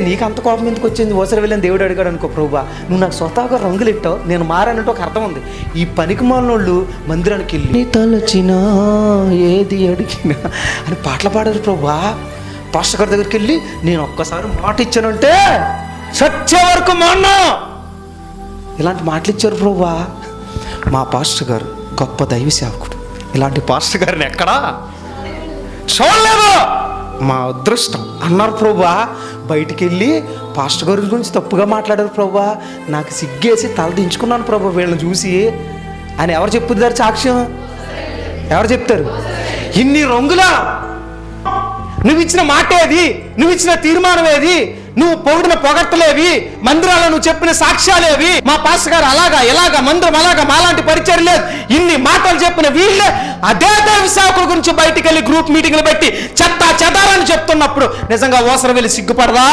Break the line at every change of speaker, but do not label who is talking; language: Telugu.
నీకు అంత కోపం ఎందుకు వచ్చింది ఓసరి వెళ్ళని దేవుడు అడిగాడు అనుకో, ప్రభువా నువ్వు నాకు స్వతహాగా రంగులు ఇట్టావు, నేను మారానంటే ఒక అర్థం ఉంది. ఈ పనికి మాలినోళ్ళు మందిరానికి వెళ్ళి తలచినా ఏది అడిగినా అని పాటలు పాడారు ప్రభువా. పాస్టర్ గారి దగ్గరికి వెళ్ళి నేను ఒక్కసారి మాట ఇచ్చానంటే సచ్చే వరకు మాన్నా ఇలాంటి మాటలు ఇచ్చారు ప్రభువా. మా పాస్టర్ గారు గొప్ప దైవ సేవకుడు, ఇలాంటి పాస్టర్ గారిని ఎక్కడా చూడలేదు, మా అదృష్టం అన్నారు ప్రభువా. బయటికి వెళ్ళి పాస్టర్ గారి గురించి తప్పుగా మాట్లాడారు ప్రభువా, నాకు సిగ్గేసి తల దించుకున్నాను ప్రభు వీళ్ళని చూసి అని ఎవరు చెప్పుతారు సాక్ష్యం? ఎవరు చెప్తారు? ఇన్ని రంగులా నువ్వు ఇచ్చిన మాట ఏది, నువ్వు ఇచ్చిన తీర్మానం ఏది, నువ్వు పొగిడిన పొగట్టలేవి, మందిరాల్లో నువ్వు చెప్పిన సాక్ష్యాలేవి, మా పాస్టర్ గారు అలాగా ఇలాగా మందిరం అలాగా మాలాంటి పరిచయం లేదు, ఇన్ని మాటలు చెప్పిన వీళ్ళే అదే దైవ సేవకుల గురించి బయటికి వెళ్ళి గ్రూప్ మీటింగ్లు పెట్టి చెత్త చెదారని చెప్తున్నప్పుడు నిజంగా ఓసర వెళ్ళి సిగ్గుపడదా?